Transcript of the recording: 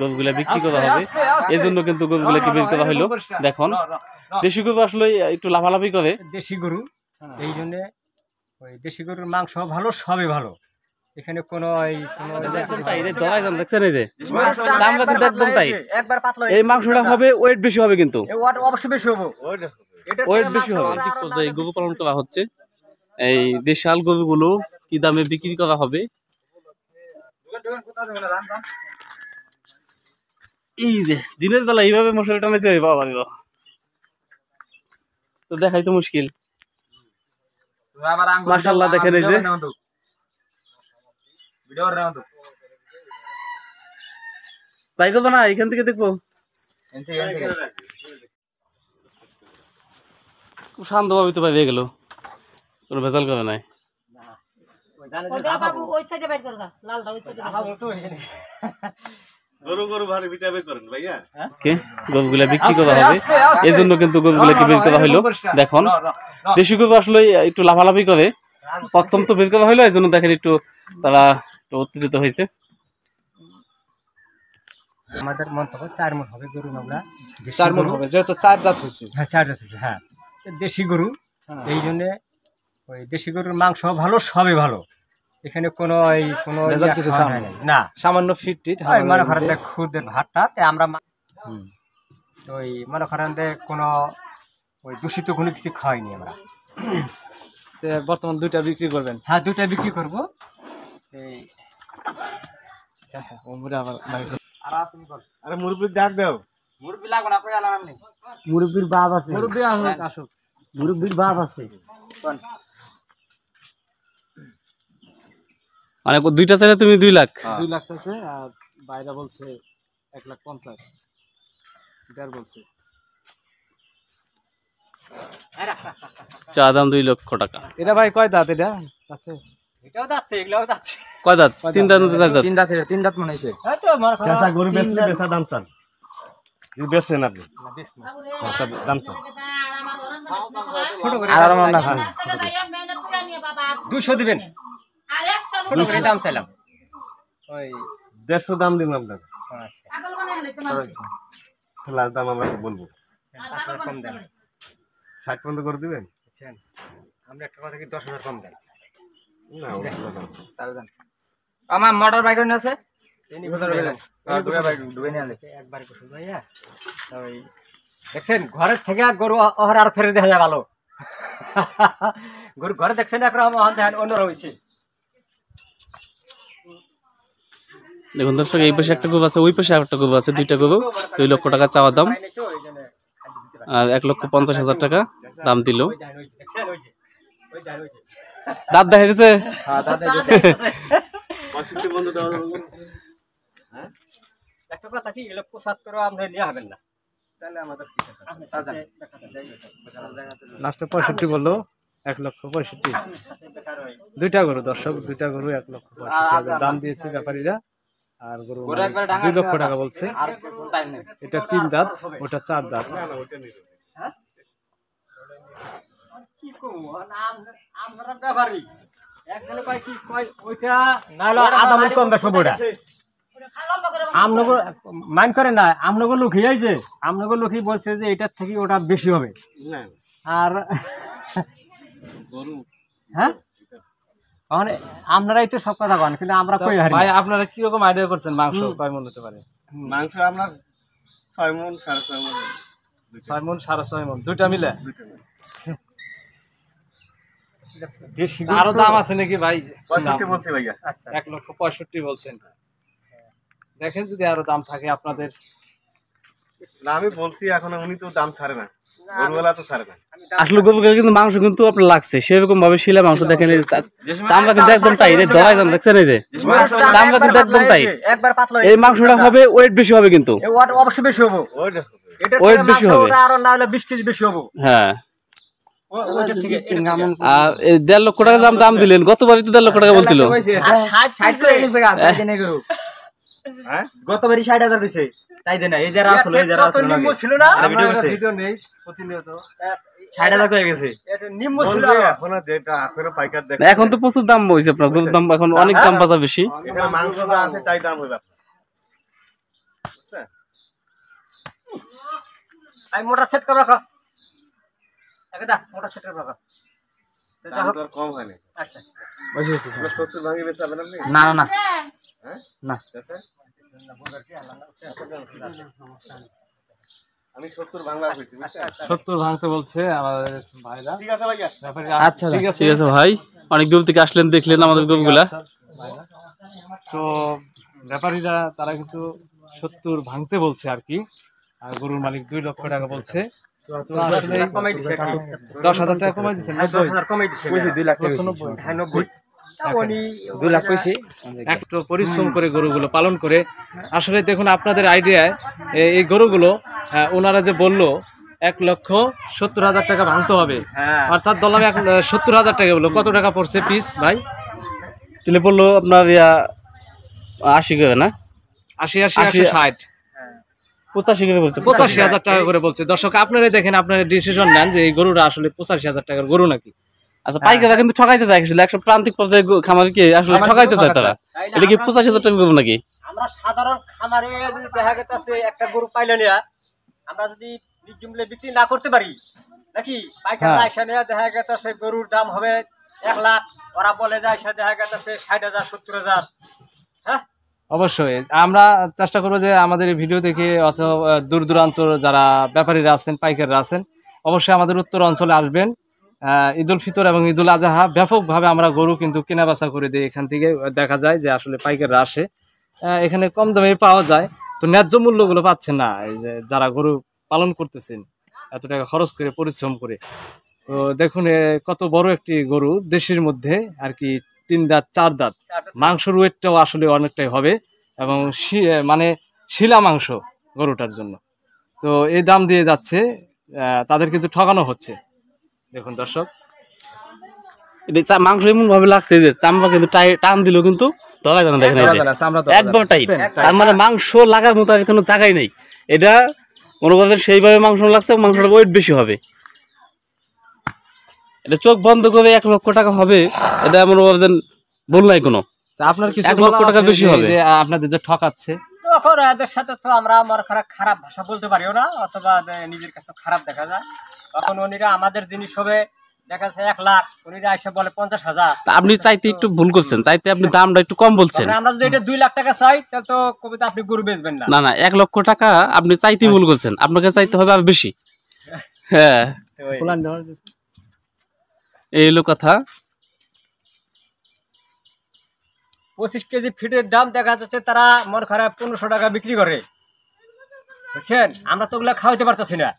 গরুগুলা বিক্রি করা হবে, এই জন্য কিন্তু গরুগুলাকে বের করা হলো। দেখুন দেশি গরু আসলে একটু লাফালাফি করে, দেশি গরু, এই জন্য ওই দেশি গরুর মাংস ভালো, সবই ভালো। এখানে কোনো দেখছেন এই যে চামড়া কিন্তু একদম টাইট, এই মাংসটা হবে ওয়েট বেশি হবে, কিন্তু অবশ্যই বেশি হবে, ওয়েট বেশি হবে। ঠিক পর্যায়ে গরু পালন করা হচ্ছে। এই দেশাল গরুগুলো কি দামে বিক্রি করা হবে, এই যে দিনের বেলা এইভাবে মশারি টানাইছে বাবা, তো দেখাই তো মুশকিল। মাশাআল্লাহ দেখেন এই যে তাই করবো না, এখান থেকে দেখবো খুব শান্ত ভাবে তো বাইরে গেল, কোনো ভেজাল করে নাই। গরুগুলা বিক্রি করা হবে, এই জন্য কিন্তু গরুগুলাকে বের করা হলো। দেখুন দেশি গরু আসলে একটু লাফালাফি করে, প্রথম তো বের করা হলো, এই জন্য দেখেন একটু তারা উত্তেজিত হয়েছে। আমাদের মন্তব্য 4 মণ হবে গরু, আমরা 4 মণ হবে, যেহেতু 4 দাঁত হয়েছে। হ্যাঁ 4 দাঁত হয়েছে, হ্যাঁ দেশি গরু, এই জন্য ওই দেশি গরুর মাংস ভালো, সবই ভালো। এখানে কোনো কিছু না, সামান্য ফিট মনে করেন খুদের ভাতটাতে আমরা ওই মনে করেন কোনো ওই দূষিত কোনো কিছু খাওয়াইনি আমরা। বর্তমান 2টা বিক্রি করবেন? হ্যাঁ 2টা বিক্রি করবো। আরে মুরব্বির ডাক দাও, মুরব্বি লাগবে না, কই আলাম নেই, মুরব্বির বাপ আছে, মুরব্বি আসুক, মুরব্বির বাপ আছে। মানে 2টা চাইলে তুমি 2 লাখ? 2 লাখ চাইছে, আর বাইরে বলছে 1,50,000, দেড় বলছে। চা দাম 2 লক্ষ টাকা। এটা ভাই কয় দাঁত? এটা আছে, এটাও যাচ্ছে, এগুলাও যাচ্ছে। কয় দাঁত? 3 দাঁত, 4 দাঁত? 3 দাঁত মনে হইছে। এই তো মার চাচা গরু বেচলে বেচা দাম চান, যদি বেচেন আপনি দাম চান ছোট করে আর আমার না খান 200 দিবেন, ছোট করে দাম চাইলাম, ওই 150 দাম দিব আপনাকে। আচ্ছা লাস্ট দাম আমরা বলবো, কম দেন, 60 পর্যন্ত করে দিবেন। বুঝছেন, আমরা একটা কথা কি 10,000 কম দেন না তাহলে দেন। আমার মোটর বাইক আছে, এনি কোথায় গেলেন? দুয়া বাইক ডুবে নিয়ে আলে একবার কষ্ট ভাইয়া। ওই দেখছেন ঘরের থেকে গরু ওহর আর ফেরে দেখা যায় ভালো। গরু ঘরে দেখছেন একরকম অন্য রয়েছে। দেখুন দর্শক, এই পাশে একটা গরু আছে, ওই পাশে একটা গরু আছে, 2টা গরু, 2 লক্ষ টাকা চাওয়া দাম, আর 1,50,000 টাকা দাম দিল। দাঁত দেখা যাচ্ছে, একটা কথা কি, 75 আপনি নিয়ে হবেন না, তাহলে আমাদের লাস্টে 65 বললো, 1,65,000। 2টা গরু দর্শক, 2টা গরু 1,65,000 দাম দিয়েছে ব্যাপারীরা, আর গরু 2 লক্ষ টাকা বলছে। এটা 3 দাঁত, ওটা 4 দাঁত। কি করবো আমরা ব্যাপারী, একজনে কয় কি কয় ওইটা না হলো আধা মণ কম বেশি ওটা আমনগর মাইন্ড করে না, আমনগর লোকই এই যে আমনগর লোকই বলছে যে এটার থেকে ওটা বেশি হবে। আর হ্যাঁ মানে আপনারাই তো সব কথা বলেন, কিন্তু আমরা কই হারি। ভাই আপনারা কি রকম আইডিয়া করছেন মাংস কয় মণ হতে পারে? মাংস আপনার 6 মণ 6.5 মণ, 6 মণ 6.5 মণ, 2টা মিলে। আরো দাম আছে নাকি ভাই? 65 বলছি ভাইয়া। আচ্ছা 1,65,000 বলছেন। দেখেন যদি আরো দাম থাকে আপনাদের। না আমি বলছি, এখন উনি তো দাম ছাড়ে না, গরুওয়ালা তো ছাড়ে না। আসলে গরুগুলো কিন্তু মাংস কিন্তু আপনার লাগছে সেরকম ভাবে, শিলা মাংস দেখেন, চামড়া কিন্তু একদম টাইট, ধরা যান দেখছেন এই যে চামড়া কিন্তু একদম টাইট, একবার পাতলা, এই মাংসটা হবে ওয়েট বেশি হবে, কিন্তু অবশ্যই বেশি হবে, ওয়েট বেশি হবে, আর না হলে 20 কেজি বেশি হবে। হ্যাঁ, ওইটা থেকে আর 1.5 লক্ষ টাকা দাম দিলেন, গতবারই তো 1.5 লক্ষ টাকা বলছিল। 60 গতবারই 60,000 হইছে, তাই দেনা এই যারা আসলে এই যারা আসলে নিম্ন ছিল না, ভিডিও নেই প্রতিনিয়ত 60,000 হয়ে গেছে, এটা নিম্ন ছিল। এখন যেটা আখেরে পাইকার দেখেন, এখন তো প্রচুর দাম হইছে, আপনার গরুর দাম এখন অনেক দাম বাজা বেশি। এখানে মাংস যা আছে তাই দাম হইবে। বুঝছেন? আমি মোটা সেট করে রাখো একদা মোটা সেট করে রাখো দামটা আর কম হয় না। আচ্ছা বসে গেছি। 70 ভাঙে বেচাবেন আপনি? না না না হ্যাঁ না চাচা? আমি 70 বাংলা কইছি বুঝছেন? 70 ভাঙতে বলছে আমাদের ভাইরা। ঠিক আছে ভাইয়া। ব্যাপারীরা আচ্ছা ঠিক আছে ভাই, অনেক দূর থেকে আসলেন, দেখলেন আমাদের গরুগুলা। তো ব্যাপারীরা তারা কিন্তু 70 ভাঙতে বলছে আর কি, আর গরুর মালিক 2 লক্ষ টাকা বলছে। তো আসলে কমাই দিছে 10,000 টাকা কমাই দিচ্ছেন। 10,000 কমাই দিছে কইছি 2 লাখ টাকা 90 উনি 2 লাখ কইছি একটু পরিশ্রম করে গরুগুলো পালন করে। আসলে দেখুন আপনাদের আইডিয়ায় এই গরুগুলো ওনারা যে বললো 1,70,000 টাকা ভাঙতে হবে, হ্যাঁ অর্থাৎ ধরলাম 70,000 টাকা বললো। কত টাকা পড়ছে পিস ভাই? তাহলে পড়লো আপনার 80 করে না, 80 160 85 করে বলছে, 85,000 টাকা করে বলছে। দর্শক আপনারা দেখেন, আপনারা ডিসিশন নেন যে এই গরুটা আসলে 85,000 টাকার গরু নাকি। আচ্ছা পাইকাররা কিন্তু ঠকাইতে চায়, আসলে একটা প্রান্তিক পর্যায়ে খামারকে আসলে ঠকাইতে চায় তারা। এটা কি 85,000 টাকা গরু নাকি? আমরা সাধারণ খামারে যদি দেখা গেছে একটা গরু পাইলে নিয়া আমরা যদি জুমলে বিক্রি না করতে পারি নাকি পাইকার আইসা নিয়ে দেখা গেছে গরুর দাম হবে 1 লাখ, ওরা বলে যায় সে দেখা গেছে 60,000 70,000। হ্যাঁ অবশ্যই আমরা চেষ্টা করবো যে আমাদের এই ভিডিও দেখে অথবা দূর দূরান্ত যারা ব্যাপারীরা আছেন, পাইকাররা আছেন, অবশ্যই আমাদের উত্তর অঞ্চলে আসবেন। ঈদ উল ফিতর এবং ঈদ উল আজহা ব্যাপকভাবে আমরা গরু কিন্তু কেনা বেচা করে দিই। এখান থেকে দেখা যায় যে আসলে পাইকাররা আসে, এখানে কম দামে পাওয়া যায়। তো ন্যায্য মূল্যগুলো পাচ্ছেন না এই যে যারা গরু পালন করতেছেন এত টাকা খরচ করে পরিশ্রম করে। তো দেখুন কত বড় একটি গরু, দেশের মধ্যে আর কি 3 দাঁত 4 দাঁত, মাংসের ওয়েটটাও আসলে অনেকটাই হবে এবং মানে শিলা মাংস গরুটার জন্য। তো এই দাম দিয়ে যাচ্ছে, তাদের কিন্তু ঠকানো হচ্ছে। দেখুন দর্শক, এটা মাংস এমন ভাবে লাগছে যে চামড়া কিন্তু টান দিলেও কিন্তু ধরা যায় না, দেখেন এই যে একদম টাইট। তার মানে মাংস লাগার মতো আর কোনো জায়গায় নেই। এটা মনে করছেন সেইভাবে মাংস লাগছে, মাংসটা ওয়েট বেশি হবে। এটা চোখ বন্ধ করে 1 লক্ষ টাকা হবে, এটা মনে করছেন ভুল নাই কোনো। আপনার কিছু 1 লক্ষ টাকা বেশি হবে আপনাদের যে ঠকাচ্ছে। তখন এদের সাথে তো আমরা আমার খারাপ ভাষা বলতে পারিও না, অথবা নিজের কাছে খারাপ দেখা যায়। তখন উনিরা আমাদের জিনিস হবে দেখা যাচ্ছে 1 লাখ, উনিরা এসে বলে 50,000। আপনি চাইতে একটু ভুল করছেন, চাইতে আপনি দামটা একটু কম বলছেন। আমরা যদি এটা 2 লাখ টাকা চাই তাহলে তো কবিতা আপনি গরু বেচবেন না। না না 1 লক্ষ টাকা আপনি চাইতে ভুল করছেন, আপনাকে চাইতে হবে আর বেশি। হ্যাঁ এই হলো কথা। 25 কেজি ফিটের দাম দেখা যাচ্ছে তারা মন খারাপ 1500 টাকা বিক্রি করে, বুঝছেন? আমরা তো ওগুলা খাওয়াইতে পারতেছি না।